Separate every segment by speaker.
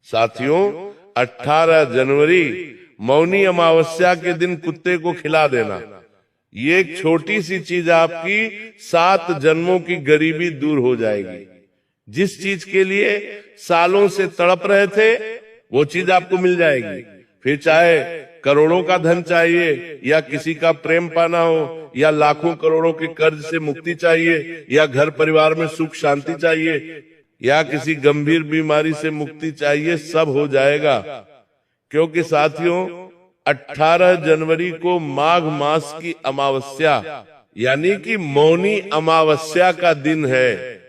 Speaker 1: साथियों, 18 जनवरी मौनी अमावस्या के दिन कुत्ते को खिला देना, ये एक छोटी सी चीज आपकी 7 जन्मों की गरीबी दूर हो जाएगी। जिस चीज के लिए सालों से तड़प रहे थे वो चीज आपको मिल जाएगी। फिर चाहे करोड़ों का धन चाहिए, या किसी का प्रेम पाना हो, या लाखों करोड़ों के कर्ज से मुक्ति चाहिए, या घर परिवार में सुख शांति चाहिए, या किसी गंभीर बीमारी से मुक्ति चाहिए, सब हो जाएगा। क्योंकि साथियों, 18 जनवरी को माघ मास की अमावस्या यानी कि मौनी अमावस्या का दिन है,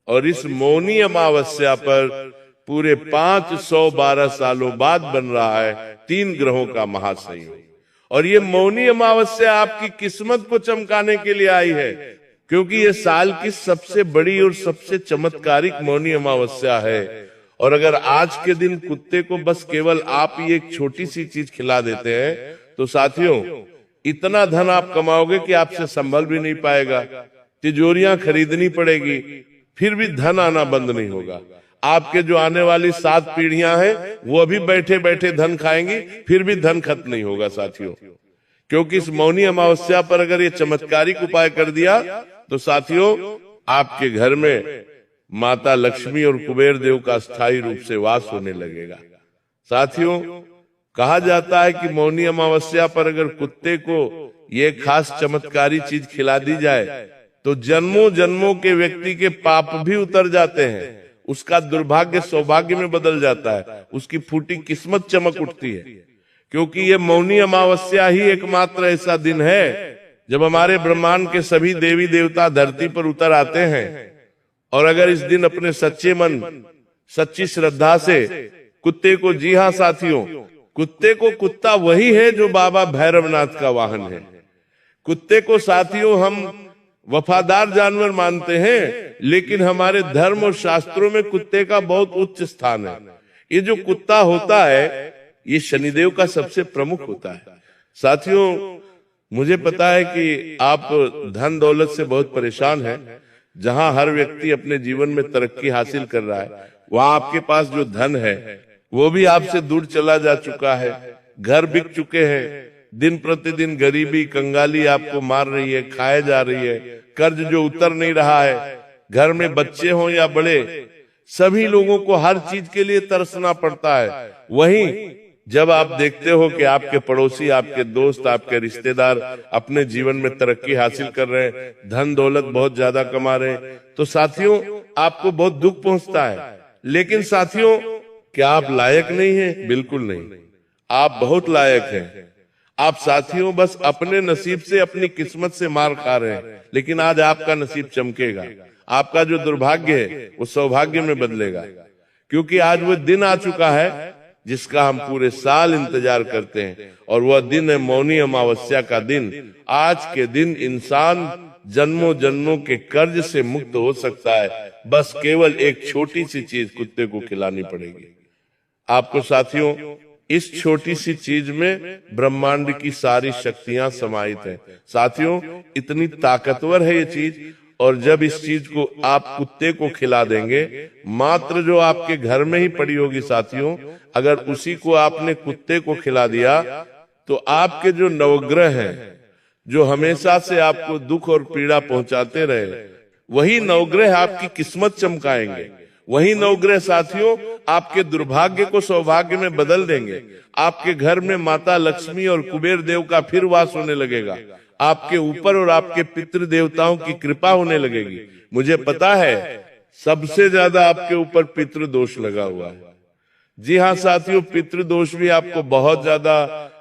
Speaker 1: और इस मौनी अमावस्या पर पूरे 512 सालों बाद बन रहा है 3 ग्रहों का महासंयोग। और ये मौनी अमावस्या आपकी किस्मत को चमकाने के लिए आई है, क्योंकि ये साल की सबसे बड़ी और सबसे चमत्कारिक मौनी अमावस्या है। और अगर आज के दिन कुत्ते को बस केवल आप ही एक छोटी सी चीज खिला देते हैं, तो साथियों, इतना धन आप कमाओगे कि आपसे संभल भी नहीं पाएगा। तिजोरियां खरीदनी पड़ेगी, फिर भी धन आना बंद नहीं होगा। आपके जो आने वाली 7 पीढ़ियां हैं वो अभी बैठे बैठे धन खाएंगी, फिर भी धन खत्म नहीं होगा साथियों। क्योंकि इस मौनी अमावस्या पर अगर ये चमत्कारिक उपाय कर दिया तो साथियों, आपके घर में माता लक्ष्मी और कुबेर देव का स्थायी रूप से वास होने लगेगा। साथियों, कहा जाता है कि मौनी अमावस्या पर अगर कुत्ते को ये खास चमत्कारी चीज खिला दी जाए तो जन्मों जन्मों के व्यक्ति के पाप भी उतर जाते हैं, उसका दुर्भाग्य सौभाग्य में बदल जाता है, उसकी फूटी किस्मत चमक उठती है। क्योंकि ये मौनी अमावस्या ही एकमात्र ऐसा दिन है जब हमारे ब्रह्मांड के सभी देवी देवता धरती पर उतर आते हैं। और अगर इस दिन अपने सच्चे मन, सच्ची श्रद्धा से कुत्ते को, जी हाँ साथियों, कुत्ते को कुत्ता वही है जो बाबा भैरवनाथ का वाहन है। कुत्ते को साथियों हम वफादार जानवर मानते हैं, लेकिन हमारे धर्म और शास्त्रों में कुत्ते का बहुत उच्च स्थान है। ये जो कुत्ता होता है ये शनिदेव का सबसे प्रमुख होता है। साथियों, मुझे पता है कि आप धन दौलत से बहुत परेशान हैं। जहां हर व्यक्ति अपने जीवन में तरक्की हासिल कर रहा है, वहां आपके पास जो धन है वो भी आपसे दूर चला जा चुका है। घर बिक चुके हैं, दिन प्रतिदिन गरीबी कंगाली आपको मार रही है, खाए जा रही है, कर्ज जो उतर नहीं रहा है, घर में बच्चे हों या बड़े, सभी लोगों को हर चीज के लिए तरसना पड़ता है। वहीं जब आप देखते हो कि आपके पड़ोसी, आपके दोस्त, आपके रिश्तेदार अपने जीवन में तरक्की हासिल कर रहे हैं, धन दौलत बहुत ज्यादा कमा रहे हैं, तो साथियों आपको बहुत दुख पहुंचता है। लेकिन साथियों, क्या आप लायक नहीं हैं? बिल्कुल नहीं, आप बहुत लायक हैं। आप साथियों बस अपने नसीब से, अपनी किस्मत से मार खा रहे हैं। लेकिन आज आपका नसीब चमकेगा, आपका जो दुर्भाग्य है वो सौभाग्य में बदलेगा। क्योंकि आज वो दिन आ चुका है जिसका हम पूरे साल इंतजार करते हैं, और वह दिन है मौनी अमावस्या का दिन। आज के दिन इंसान जन्मों जन्मों के कर्ज से मुक्त हो सकता है, बस केवल एक छोटी सी चीज कुत्ते को खिलानी पड़ेगी आपको। साथियों, इस छोटी सी चीज में ब्रह्मांड की सारी शक्तियां समाहित हैं। साथियों, इतनी ताकतवर है ये चीज, और जब इस चीज को आप कुत्ते को खिला देंगे, मात्र जो आपके घर में ही पड़ी होगी साथियों, अगर उसी को आपने कुत्ते को खिला दिया तो आपके जो नवग्रह हैं, जो हमेशा से आपको दुख और पीड़ा पहुंचाते रहे, वही नवग्रह आपकी किस्मत चमकाएंगे। वही नवग्रह साथियों आपके दुर्भाग्य को सौभाग्य में बदल देंगे। आपके घर में माता लक्ष्मी और कुबेर देव का फिर वास होने लगेगा। आपके ऊपर और आपके पितृ देवताओं की कृपा होने लगेगी। मुझे पता है सबसे ज्यादा आपके ऊपर पितृ दोष लगा हुआ है। जी हाँ साथियों, पितृ दोष भी आपको बहुत ज्यादा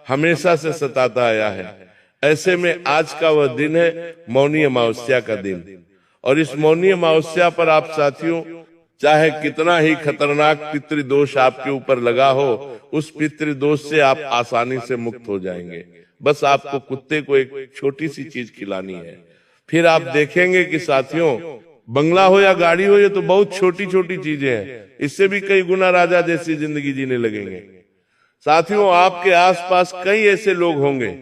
Speaker 1: हमेशा से सताता आया है। ऐसे में आज का वह दिन है मौनी अमावस्या का दिन, और इस मौनी अमावस्या पर आप साथियों चाहे कितना ही खतरनाक पितृदोष आपके ऊपर लगा हो, उस पितृदोष से आप आसानी से मुक्त हो जाएंगे। बस आपको कुत्ते को एक छोटी सी चीज खिलानी है, फिर आप देखेंगे कि साथियों बंगला हो या गाड़ी हो, ये तो बहुत छोटी छोटी चीजें हैं, इससे भी कई गुना राजा जैसी जिंदगी जीने लगेंगे। साथियों, आपके आसपास कई ऐसे लोग होंगे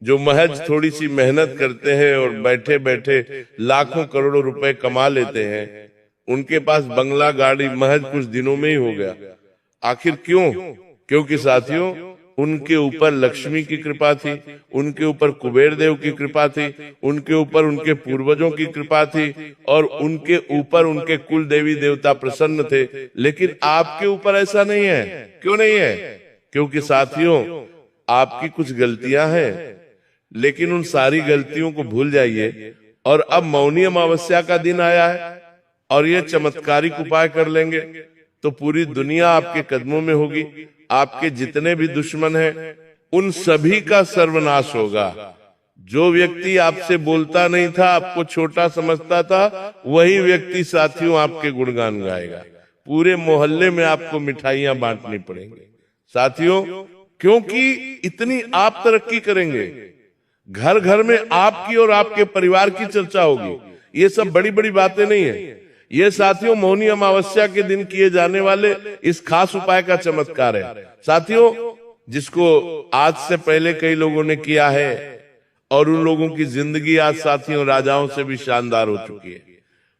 Speaker 1: जो महज थोड़ी सी मेहनत करते हैं और बैठे बैठे लाखों करोड़ों रुपए कमा लेते हैं। उनके पास बंगला गाड़ी महज कुछ दिनों में ही हो गया। आखिर क्यों? क्योंकि साथियों उनके ऊपर लक्ष्मी की कृपा थी, उनके ऊपर कुबेर देव की कृपा थी, उनके ऊपर उनके पूर्वजों की कृपा थी, और उनके ऊपर उनके कुल देवी देवता प्रसन्न थे। लेकिन आपके ऊपर ऐसा नहीं है। क्यों नहीं है? क्योंकि साथियों आपकी कुछ गलतियां हैं, लेकिन उन सारी गलतियों को भूल जाइए और अब मौनी अमावस्या का दिन आया है और ये चमत्कारिक उपाय कर लेंगे तो पूरी दुनिया आपके कदमों में होगी। आपके जितने भी दुश्मन हैं उन सभी का सर्वनाश होगा। जो व्यक्ति आपसे बोलता नहीं था, आपको छोटा समझता था, वही व्यक्ति साथियों आपके गुणगान गाएगा। पूरे मोहल्ले में आपको मिठाइयां बांटनी पड़ेंगी साथियों, क्योंकि इतनी आप तरक्की करेंगे। घर घर में आपकी और आपके परिवार की चर्चा होगी। ये सब बड़ी बड़ी बातें नहीं है, ये साथियों मौनी अमावस्या के दिन किए जाने वाले इस खास उपाय का चमत्कार है साथियों, जिसको आज से पहले कई लोगों ने किया है और उन लोगों की जिंदगी आज साथियों राजाओं से भी शानदार हो चुकी है।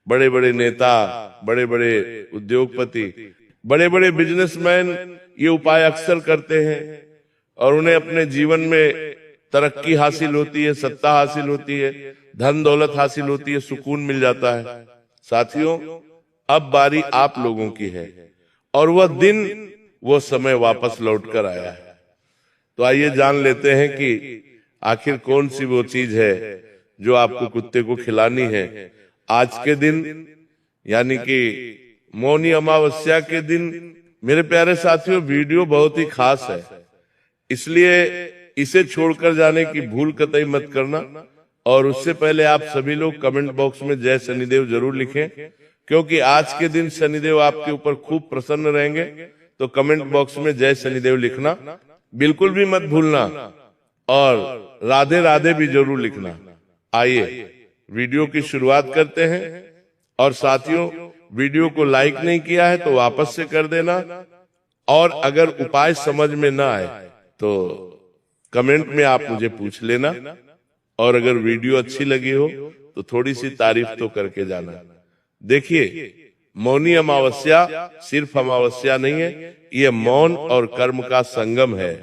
Speaker 1: बड़े बड़े नेता, बड़े बड़े उद्योगपति, बड़े बड़े बिजनेसमैन ये उपाय अक्सर करते हैं और उन्हें अपने जीवन में तरक्की हासिल होती है, सत्ता हासिल होती है, धन दौलत हासिल होती है, सुकून मिल जाता है। साथियों अब बारी आप लोगों की है और वह दिन, वो समय वापस लौट कर आया है। तो आइए जान लेते हैं कि आखिर कौन सी वो चीज है जो आपको कुत्ते को खिलानी है आज के दिन, यानी कि मौनी अमावस्या के दिन। मेरे प्यारे साथियों वीडियो बहुत ही खास है, इसलिए इसे छोड़कर जाने की भूल कतई मत करना। और उससे पहले आप सभी लोग कमेंट बॉक्स में जय शनिदेव जरूर लिखें, क्योंकि आज के दिन शनिदेव आपके ऊपर खूब प्रसन्न रहेंगे। तो कमेंट बॉक्स में जय शनिदेव लिखना बिल्कुल भी मत भूलना और राधे राधे भी जरूर लिखना। आइए वीडियो की शुरुआत करते हैं। और साथियों वीडियो को लाइक नहीं किया है तो वापस से कर देना, और अगर उपाय समझ में ना आए तो कमेंट में आप मुझे पूछ लेना, और अगर वीडियो अच्छी लगी हो तो थोड़ी सी तारीफ तो करके जाना। देखिए मौनी अमावस्या सिर्फ अमावस्या नहीं है, ये मौन और कर्म का संगम है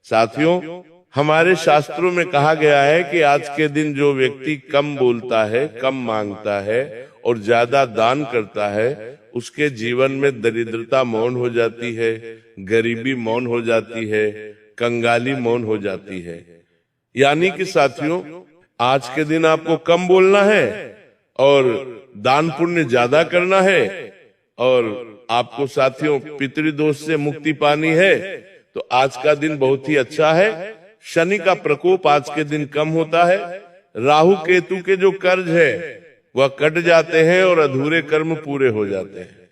Speaker 1: साथियों। हमारे शास्त्रों में कहा गया है कि आज के दिन जो व्यक्ति कम बोलता है, कम मांगता है और ज्यादा दान करता है, उसके जीवन में दरिद्रता मौन हो जाती है, गरीबी मौन हो जाती है, कंगाली मौन हो जाती है। यानी कि साथियों आज के दिन आपको कम बोलना है और दान पुण्य ज्यादा करना है, और आपको साथियों पितृदोष से मुक्ति पानी है तो आज का दिन बहुत ही अच्छा है। शनि का प्रकोप आज के दिन कम होता है, राहु केतु के जो कर्ज है वह कट जाते हैं और अधूरे कर्म पूरे हो जाते हैं।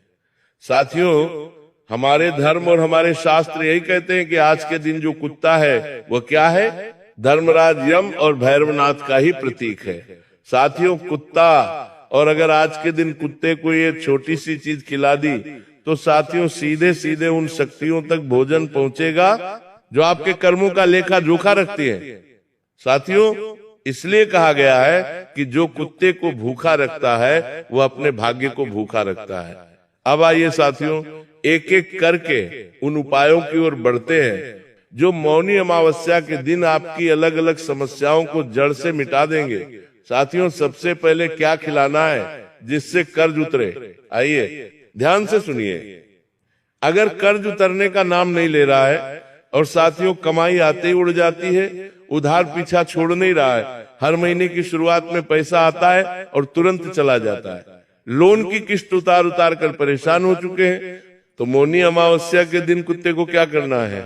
Speaker 1: साथियों हमारे धर्म और हमारे शास्त्र यही कहते हैं कि आज के दिन जो कुत्ता है वह क्या है? धर्मराज यम और भैरवनाथ का ही प्रतीक है साथियों कुत्ता। और अगर आज के दिन कुत्ते को ये छोटी सी चीज खिला दी तो साथियों सीधे सीधे उन शक्तियों तक भोजन पहुंचेगा जो आपके कर्मों का लेखा जोखा रखती है साथियों। इसलिए कहा गया है कि जो कुत्ते को भूखा रखता है वह अपने भाग्य को भूखा रखता है। अब आइए साथियों एक एक करके उन उपायों की ओर बढ़ते हैं जो मौनी अमावस्या के दिन आपकी अलग अलग समस्याओं को जड़ से मिटा देंगे। साथियों सबसे पहले क्या खिलाना है जिससे कर्ज उतरे? आइए ध्यान से सुनिए। अगर कर्ज उतरने का नाम नहीं ले रहा है और साथियों कमाई आते ही उड़ जाती है, उधार पीछा छोड़ नहीं रहा है, हर महीने की शुरुआत में पैसा आता है और तुरंत चला जाता है, लोन की किस्त उतार उतार कर परेशान हो चुके हैं, तो मौनी अमावस्या के दिन कुत्ते को क्या करना है?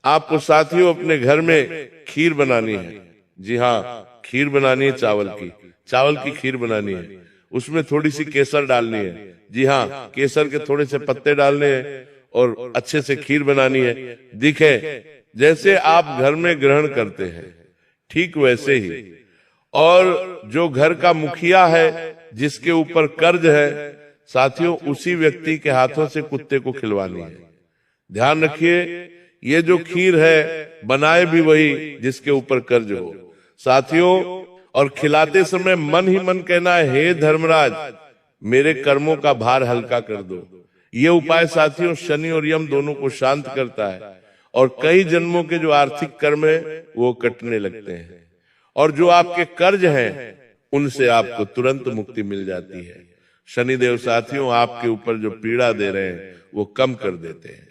Speaker 1: आपको साथियों अपने घर में खीर बनानी है। जी हाँ खीर बनानी है, चावल की खीर बनानी है। उसमें थोड़ी सी केसर डालनी है। जी हाँ केसर के थोड़े से पत्ते डालने हैं और अच्छे से खीर बनानी है। दिखे जैसे आप घर में ग्रहण करते हैं ठीक वैसे ही। और जो घर का मुखिया है जिसके ऊपर कर्ज है साथियों उसी व्यक्ति के हाथों से कुत्ते को खिलवानी है। ध्यान रखिए ये जो खीर है बनाए भी वही जिसके ऊपर कर्ज हो साथियों। और खिलाते समय मन ही मन कहना है, हे धर्मराज मेरे कर्मों का भार हल्का कर दो। ये उपाय साथियों शनि और यम दोनों को शांत करता है और कई जन्मों के जो आर्थिक कर्म है वो कटने लगते हैं और जो आपके कर्ज हैं उनसे आपको तुरंत मुक्ति मिल जाती है। शनिदेव साथियों आपके ऊपर जो पीड़ा दे रहे हैं वो कम कर देते हैं।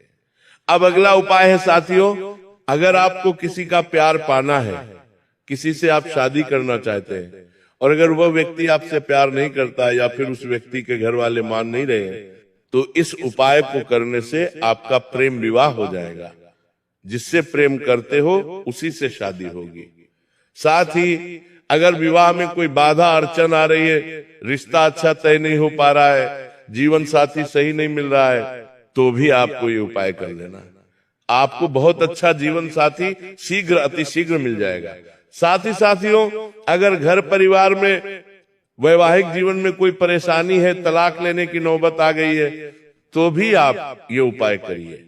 Speaker 1: अब अगला उपाय है साथियों, अगर आपको किसी का प्यार पाना है, किसी से आप शादी करना चाहते हैं और अगर वह व्यक्ति आपसे प्यार नहीं करता है या फिर उस व्यक्ति के घर वाले मान नहीं रहे हैं, तो इस उपाय को करने से आपका प्रेम विवाह हो जाएगा। जिससे प्रेम करते हो उसी से शादी होगी। साथ ही अगर विवाह में कोई बाधा अड़चन आ रही है, रिश्ता अच्छा तय नहीं हो पा रहा है, जीवन साथी सही नहीं मिल रहा है, तो भी आपको ये उपाय कर लेना है। आपको बहुत अच्छा जीवन साथी शीघ्र अतिशीघ्र मिल जाएगा। साथ ही साथियों अगर घर परिवार में वैवाहिक जीवन में कोई परेशानी है, तलाक लेने की नौबत आ गई है, तो भी आप ये उपाय करिए।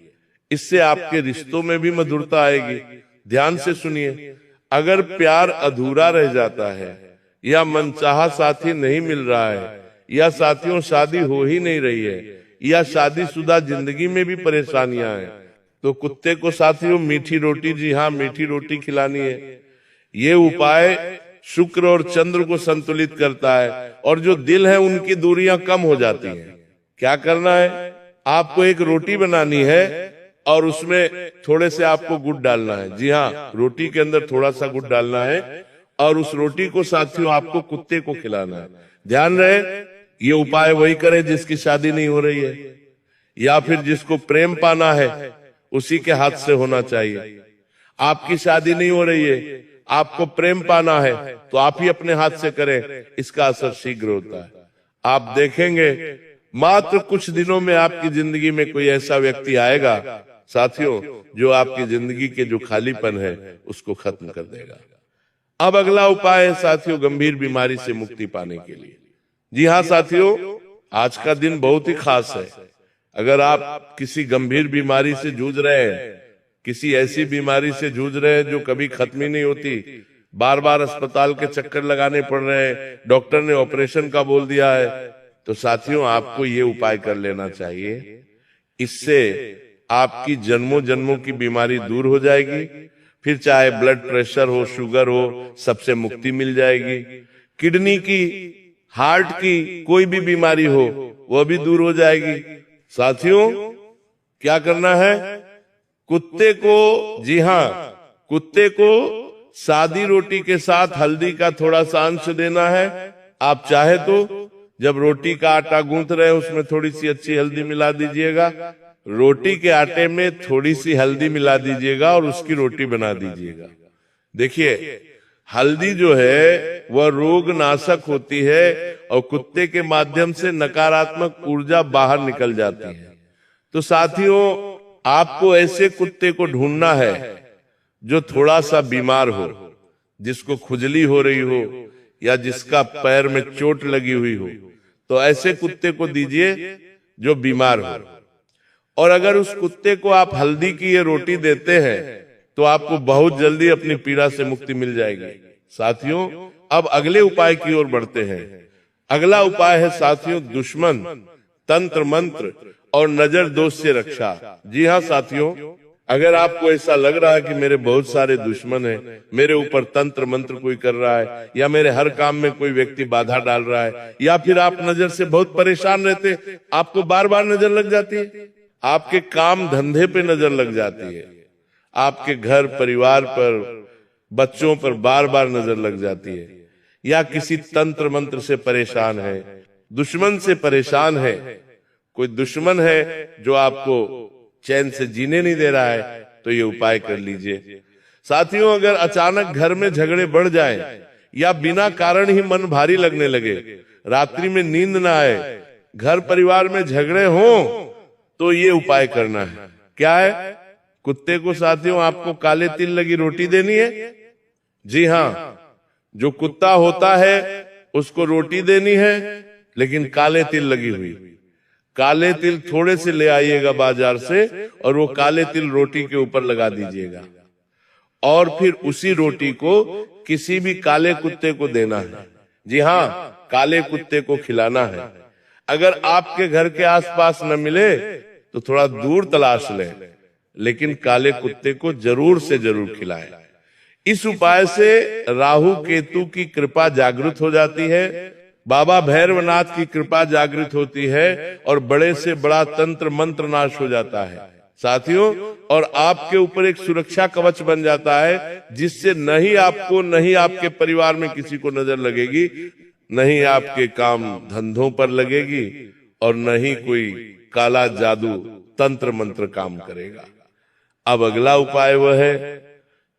Speaker 1: इससे आपके रिश्तों में भी मधुरता आएगी। ध्यान से सुनिए, अगर प्यार अधूरा रह जाता है या मनचाहा साथी नहीं मिल रहा है या साथियों शादी हो ही नहीं रही है या शादीशुदा जिंदगी में भी परेशानियां हैं, तो कुत्ते को साथियों मीठी रोटी, जी हाँ मीठी रोटी खिलानी है। ये उपाय शुक्र और चंद्र को संतुलित करता है और जो दिल है उनकी दूरियां कम हो जाती हैं। क्या करना है, आपको एक रोटी बनानी है और उसमें थोड़े से आपको गुड़ डालना है। जी हाँ, रोटी के अंदर थोड़ा सा गुड़ डालना है और उस रोटी को साथियों आपको कुत्ते को खिलाना है। ध्यान रहे, ये उपाय वही करे जिसकी शादी नहीं हो रही है या फिर जिसको प्रेम पाना है उसी के हाथ से होना चाहिए। आपकी शादी नहीं हो रही है, आपको प्रेम पाना है, तो आप ही अपने हाथ से करें, इसका असर शीघ्र होता है। आप देखेंगे मात्र कुछ दिनों में आपकी जिंदगी में कोई ऐसा व्यक्ति आएगा साथियों जो आपकी जिंदगी के जो खालीपन है उसको खत्म कर देगा। अब अगला उपाय है साथियों गंभीर बीमारी से मुक्ति पाने के लिए। जी हाँ साथियों, आज का दिन बहुत ही खास है। अगर आप किसी गंभीर बीमारी से जूझ रहे हैं, किसी ऐसी बीमारी से जूझ रहे हैं जो कभी खत्म ही नहीं होती, बार बार अस्पताल के चक्कर लगाने पड़ रहे हैं, डॉक्टर ने ऑपरेशन का बोल दिया है, तो साथियों आपको ये उपाय कर लेना चाहिए। इससे आपकी जन्मों जन्मों की बीमारी दूर हो जाएगी। फिर चाहे ब्लड प्रेशर हो, शुगर हो, सबसे मुक्ति मिल जाएगी। किडनी की, हार्ट की कोई भी बीमारी हो वह भी दूर हो जाएगी। साथियों क्या करना है, कुत्ते को, जी हाँ कुत्ते को सादी रोटी के साथ हल्दी का थोड़ा सा अंश देना है। आप चाहे तो जब रोटी का आटा गूंथ रहे उसमें थोड़ी सी अच्छी हल्दी मिला दीजिएगा, रोटी के आटे में थोड़ी सी हल्दी मिला दीजिएगा और उसकी रोटी बना दीजिएगा। देखिए हल्दी जो है वह रोग नाशक होती है और कुत्ते के माध्यम से नकारात्मक ऊर्जा बाहर निकल जाती है। तो साथियों आपको ऐसे कुत्ते को ढूंढना है जो थोड़ा सा बीमार हो, जिसको खुजली हो रही हो या जिसका पैर में चोट लगी हुई हो, तो ऐसे कुत्ते को दीजिए जो बीमार हो। और अगर उस कुत्ते को आप हल्दी की ये रोटी देते हैं तो आपको बहुत जल्दी अपनी पीड़ा से मुक्ति मिल जाएगी। साथियों अब अगले उपाय की ओर बढ़ते हैं। अगला उपाय है साथियों दुश्मन, तंत्र मंत्र और नजर दोष से रक्षा। जी हाँ साथियों, अगर आपको ऐसा लग रहा है कि मेरे बहुत सारे दुश्मन हैं, मेरे ऊपर तंत्र मंत्र कोई कर रहा है या मेरे हर काम में कोई व्यक्ति बाधा डाल रहा है या फिर आप नजर से बहुत परेशान रहते, आपको बार बार नजर लग जाती है, आपके काम धंधे पे नजर लग जाती है, आपके घर परिवार पर, बच्चों पर बार बार नजर लग जाती है, या किसी तंत्र मंत्र से परेशान है, दुश्मन से परेशान है, कोई दुश्मन है जो आपको चैन से जीने नहीं दे रहा है, तो ये उपाय कर लीजिए। साथियों अगर अचानक घर में झगड़े बढ़ जाएं या बिना कारण ही मन भारी लगने लगे, रात्रि में नींद ना आए, घर परिवार में झगड़े हों, तो ये उपाय करना है। क्या है, कुत्ते को साथियों आपको काले तिल लगी रोटी देनी है। जी हाँ, जो कुत्ता होता है उसको रोटी देनी है लेकिन काले तिल लगी हुई। काले तिल थोड़े से ले आइएगा बाजार से और वो काले तिल रोटी के ऊपर लगा दीजिएगा और फिर उसी रोटी को किसी भी काले कुत्ते को देना है। जी हाँ, काले कुत्ते को खिलाना है। अगर आपके घर के आसपास न मिले तो थोड़ा दूर तलाश लें, लेकिन काले कुत्ते को जरूर से जरूर खिलाएं। इस उपाय से राहु केतु की कृपा जागृत हो जाती है, बाबा भैरवनाथ की कृपा जागृत होती है और बड़े से बड़ा तंत्र मंत्र नाश हो जाता है साथियों। और आपके ऊपर एक सुरक्षा कवच बन जाता है, जिससे नहीं आपको, नहीं आपके परिवार में किसी को नजर लगेगी, नहीं आपके काम धंधों पर लगेगी, और नहीं कोई काला जादू तंत्र मंत्र काम करेगा। अब अगला उपाय वह है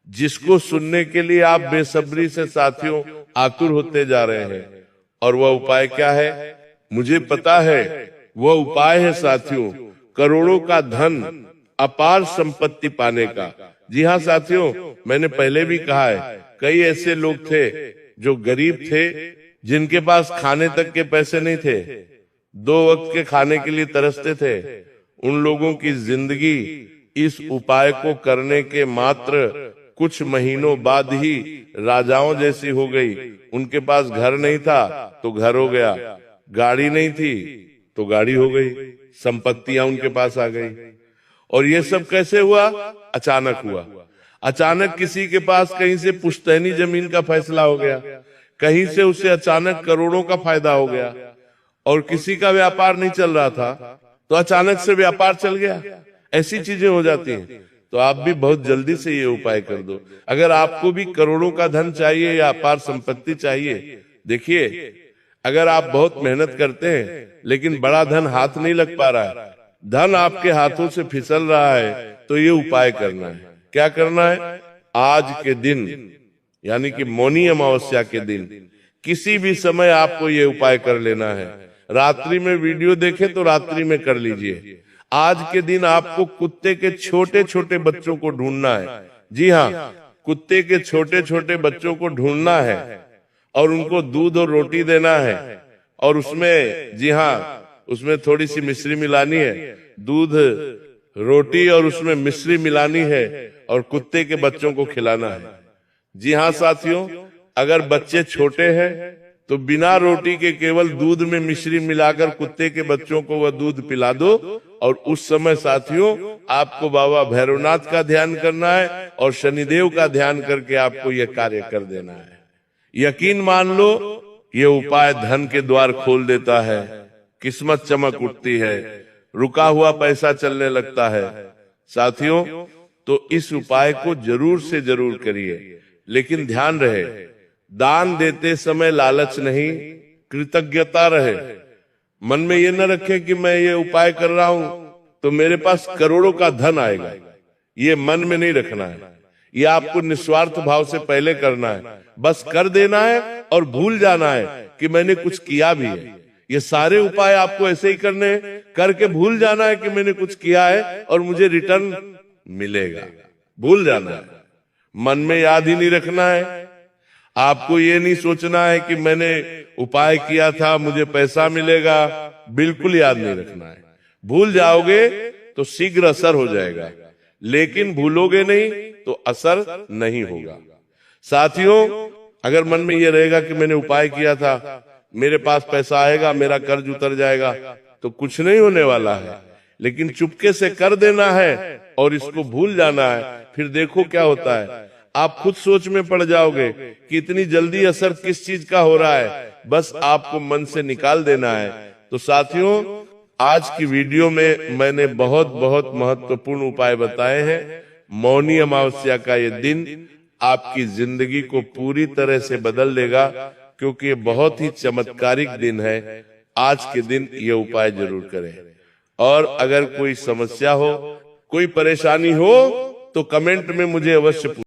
Speaker 1: जिसको सुनने के लिए आप बेसब्री से साथियों आतुर होते जा रहे हैं। और वह उपाय क्या है? मुझे पता है, वह उपाय है साथियों करोड़ों का धन, अपार संपत्ति पाने का। जी हाँ साथियों, मैंने पहले भी कहा है, कई ऐसे लोग थे जो गरीब थे, जिनके पास खाने तक के पैसे नहीं थे, 2 वक्त के खाने के लिए तरसते थे। उन लोगों की जिंदगी इस उपाय को करने के मात्र कुछ महीनों बाद ही राजाओं जैसी हो गई। उनके पास घर नहीं था तो घर हो गया, गाड़ी नहीं थी तो गाड़ी हो गई, संपत्तियां उनके पास आ गई। और ये सब कैसे हुआ? अचानक हुआ। अचानक किसी के पास कहीं से पुश्तैनी जमीन का फैसला हो गया, कहीं से उसे अचानक करोड़ों का फायदा हो गया। और किसी का व्यापार नहीं चल रहा था तो अचानक से व्यापार चल गया। ऐसी चीजें हो जाती हैं। तो आप भी बहुत जल्दी से ये उपाय कर दो। अगर आपको भी करोड़ों का धन चाहिए या अपार संपत्ति चाहिए, देखिए अगर आप बहुत मेहनत करते हैं लेकिन बड़ा धन हाथ नहीं लग पा रहा है, धन आपके हाथों से फिसल रहा है, तो ये उपाय करना है। क्या करना है? आज के दिन यानी कि मौनी अमावस्या के दिन किसी भी समय आपको ये उपाय कर लेना है। रात्रि में वीडियो देखें तो रात्रि में कर लीजिए। आज के दिन आपको कुत्ते के छोटे छोटे बच्चों को ढूंढना है। जी हाँ, कुत्ते के छोटे छोटे बच्चों को ढूंढना है और उनको दूध और रोटी देना है। और उसमें, जी हाँ, उसमें थोड़ी सी मिश्री मिलानी है, दूध रोटी और उसमें मिश्री मिलानी है और कुत्ते के बच्चों को खिलाना है। जी हाँ साथियों, अगर बच्चे छोटे हैं तो बिना रोटी के केवल दूध में मिश्री मिलाकर कुत्ते के बच्चों को वह दूध पिला दो। और उस समय साथियों आपको बाबा भैरवनाथ का ध्यान करना है और शनिदेव का ध्यान करके आपको यह कार्य कर देना है। यकीन मान लो, ये उपाय धन के द्वार खोल देता है, किस्मत चमक उठती है, रुका हुआ पैसा चलने लगता है। साथियों, तो इस उपाय को जरूर से जरूर करिए, लेकिन ध्यान रहे दान देते समय लालच नहीं, कृतज्ञता रहे। मन में ये न रखे कि मैं ये उपाय कर रहा हूं तो मेरे पास करोड़ों का धन आएगा, ये मन में नहीं रखना है। ये आपको निस्वार्थ भाव से पहले करना है, बस कर देना है और भूल जाना है कि मैंने कुछ किया भी है। ये सारे उपाय आपको ऐसे ही करने, करके भूल जाना है कि मैंने कुछ किया है और मुझे रिटर्न मिलेगा। भूल जाना है, मन में याद ही नहीं रखना है। आपको ये नहीं सोचना है कि मैंने उपाय किया था मुझे पैसा मिलेगा, बिल्कुल याद नहीं रखना है। भूल जाओगे तो शीघ्र असर हो जाएगा, लेकिन भूलोगे नहीं तो असर नहीं होगा। साथियों, अगर मन में ये रहेगा कि मैंने उपाय किया था, मेरे पास पैसा आएगा, मेरा कर्ज उतर जाएगा, तो कुछ नहीं होने वाला है। लेकिन चुपके से कर देना है और इसको भूल जाना है, फिर देखो क्या होता है। आप खुद सोच में पड़ जाओगे कि इतनी जल्दी असर किस चीज का हो रहा है, बस आपको मन से निकाल देना है। तो साथियों, आज की वीडियो में मैंने बहुत बहुत महत्वपूर्ण उपाय बताए हैं। मौनी अमावस्या का ये दिन आपकी जिंदगी को पूरी तरह से बदल देगा, क्योंकि ये बहुत ही चमत्कारिक दिन है। आज के दिन ये उपाय जरूर करें। और अगर कोई समस्या हो, कोई परेशानी हो तो कमेंट में मुझे अवश्य